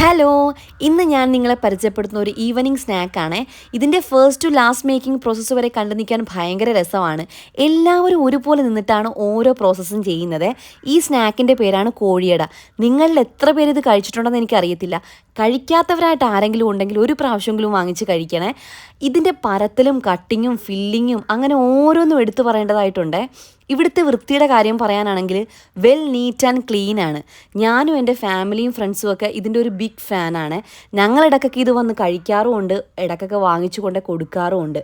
Hello, ഇന്ന് ഞാൻ നിങ്ങളെ പരിചയപ്പെടുത്തുന്ന ഒരു ഈവനിങ് സ്നാക്കാണ്. ഇതിൻ്റെ first to last making process വരെ കണ്ടു നിൽക്കാൻ ഭയങ്കര രസമാണ്. എല്ലാവരും ഒരുപോലെ നിന്നിട്ടാണ് ഓരോ പ്രോസസ്സും ചെയ്യുന്നത്. ഈ സ്നാക്കിൻ്റെ പേരാണ് കോഴിയട. നിങ്ങളിൽ എത്ര പേര് ഇത് കഴിച്ചിട്ടുണ്ടെന്ന് എനിക്കറിയത്തില്ല. കഴിക്കാത്തവരായിട്ട് ആരെങ്കിലും ഉണ്ടെങ്കിൽ ഒരു പ്രാവശ്യമെങ്കിലും വാങ്ങിച്ച് കഴിക്കണേ. ഇതിൻ്റെ പരത്തലും കട്ടിങ്ങും ഫില്ലിങ്ങും അങ്ങനെ ഓരോന്നും എടുത്തു പറയേണ്ടതായിട്ടുണ്ട്. ഇവിടുത്തെ വൃത്തിയുടെ കാര്യം പറയാനാണെങ്കിൽ വെൽ നീറ്റ് ആൻഡ് ക്ലീൻ ആണ്. ഞാനും എൻ്റെ ഫാമിലിയും ഫ്രണ്ട്സും ഒക്കെ ഇതിൻ്റെ ഒരു ബിഗ് ഫാനാണ്. ഞങ്ങൾ ഇടയ്ക്കൊക്കെ ഇത് വന്ന് കഴിക്കാറുമുണ്ട്, ഇടയ്ക്കൊക്കെ വാങ്ങിച്ചു കൊണ്ട് കൊടുക്കാറുമുണ്ട്.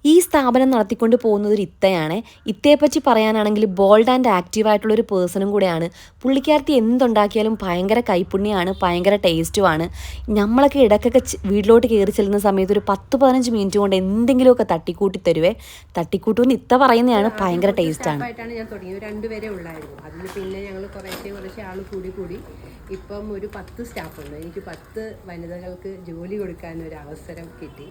ഈ സ്ഥാപനം നടത്തിക്കൊണ്ട് പോകുന്നത് ഒരു ഇത്തയാണ്. ഇത്തയെപ്പറ്റി പറയാനാണെങ്കിൽ ബോൾഡ് ആൻഡ് ആക്റ്റീവായിട്ടുള്ളൊരു പേഴ്സണും കൂടെയാണ്. പുള്ളിക്കാരത്തി എന്തുണ്ടാക്കിയാലും ഭയങ്കര കൈപ്പുണ്യമാണ്, ഭയങ്കര ടേസ്റ്റുമാണ്. നമ്മളൊക്കെ ഇടയ്ക്കൊക്കെ വീട്ടിലോട്ട് കയറി ചെല്ലുന്ന സമയത്ത് ഒരു 10-15 മിനിറ്റ് കൊണ്ട് എന്തെങ്കിലുമൊക്കെ തട്ടിക്കൂട്ടി തരുവേ. തട്ടിക്കൂട്ടുമെന്ന് ഇത്ത പറയുന്നതാണ്, ഭയങ്കര ടേസ്റ്റാണ്. ഞാൻ തുടങ്ങി 2 പേരെ ഉള്ളായിരുന്നു. അതിൽ പിന്നെ ഞങ്ങൾ കുറേശ്ശെ ആൾ കൂടി ഇപ്പം ഒരു 10 സ്റ്റാഫുണ്ട്. എനിക്ക് 10 വനിതകൾക്ക് ജോലി കൊടുക്കാനൊരു അവസരം കിട്ടി.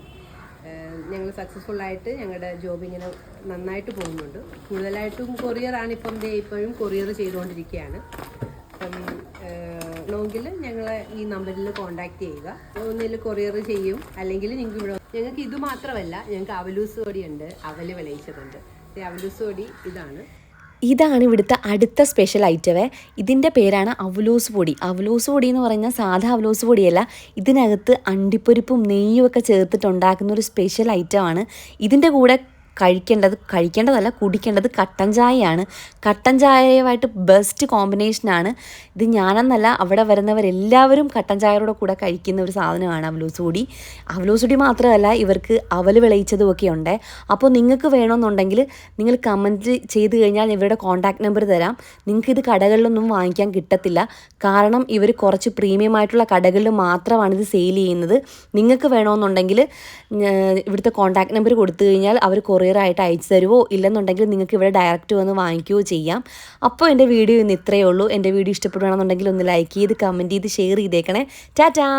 ഞങ്ങൾ സക്സസ്ഫുള്ളായിട്ട് ഞങ്ങളുടെ ജോബ് ഇങ്ങനെ നന്നായിട്ട് പോകുന്നുണ്ട്. കൂടുതലായിട്ടും കൊറിയറാണ് ഇപ്പോഴും കൊറിയർ ചെയ്തുകൊണ്ടിരിക്കുകയാണ്. അപ്പം നോക്കിൽ ഞങ്ങളെ ഈ നമ്പറിൽ കോൺടാക്റ്റ് ചെയ്യുക. ഒന്നിൽ കൊറിയർ ചെയ്യും, അല്ലെങ്കിൽ ഞങ്ങൾക്ക് ഇത് മാത്രമല്ല, ഞങ്ങൾക്ക് അവലൂസ് പൊടിയുണ്ട്, അവല് വിളയിച്ചതുണ്ട്. അവലൂസ് പൊടി ഇതാണ് ഇവിടുത്തെ അടുത്ത സ്പെഷ്യൽ ഐറ്റമേ. ഇതിൻ്റെ പേരാണ് അവലോസ് പൊടി. അവലോസ് പൊടി എന്ന് പറഞ്ഞാൽ സാധാ അവലോസ് പൊടിയല്ല, ഇതിനകത്ത് അണ്ടിപ്പരിപ്പും നെയ്യും ഒക്കെ ചേർത്തിട്ടുണ്ടാക്കുന്ന ഒരു സ്പെഷ്യൽ ഐറ്റമാണ്. ഇതിൻ്റെ കൂടെ കഴിക്കേണ്ടതല്ല കുടിക്കേണ്ടത് കട്ടൻ ചായയാണ്. കട്ടൻ ചായയുമായിട്ട് ബെസ്റ്റ് കോമ്പിനേഷനാണ് ഇത്. ഞാനെന്നല്ല, അവിടെ വരുന്നവരെല്ലാവരും കട്ടൻ ചായയുടെ കൂടെ കഴിക്കുന്ന ഒരു സാധനമാണ് അവലോസ് പൊടി. അവലോസ് പൊടി മാത്രമല്ല, ഇവർക്ക് അവൽ വിളയിച്ചതുമൊക്കെ ഉണ്ട്. അപ്പോൾ നിങ്ങൾക്ക് വേണമെന്നുണ്ടെങ്കിൽ നിങ്ങൾ കമൻറ്റ് ചെയ്ത് കഴിഞ്ഞാൽ ഇവരുടെ കോൺടാക്റ്റ് നമ്പർ തരാം. നിങ്ങൾക്കിത് കടകളിലൊന്നും വാങ്ങിക്കാൻ കിട്ടത്തില്ല, കാരണം ഇവർ കുറച്ച് പ്രീമിയം ആയിട്ടുള്ള കടകളിൽ മാത്രമാണ് ഇത് സെയിൽ ചെയ്യുന്നത്. നിങ്ങൾക്ക് വേണമെന്നുണ്ടെങ്കിൽ ഇവിടുത്തെ കോൺടാക്റ്റ് നമ്പർ കൊടുത്തു കഴിഞ്ഞാൽ അവർ കൊറിയറായിട്ട് അയച്ചു തരുമോ, ഇല്ലെന്നുണ്ടെങ്കിൽ നിങ്ങൾക്ക് ഇവിടെ ഡയറക്റ്റ് വന്ന് വാങ്ങിക്കുകയോ ചെയ്യാം. അപ്പോൾ എൻ്റെ വീഡിയോ ഇന്ന് ഇത്രയേ ഉള്ളൂ. എൻ്റെ വീഡിയോ ഇഷ്ടപ്പെടുകയാണെന്നുണ്ടെങ്കിൽ ഒന്ന് ലൈക്ക് ചെയ്ത് കമൻറ്റ് ചെയ്ത് ഷെയർ ചെയ്തേക്കണേ. ടാറ്റാ.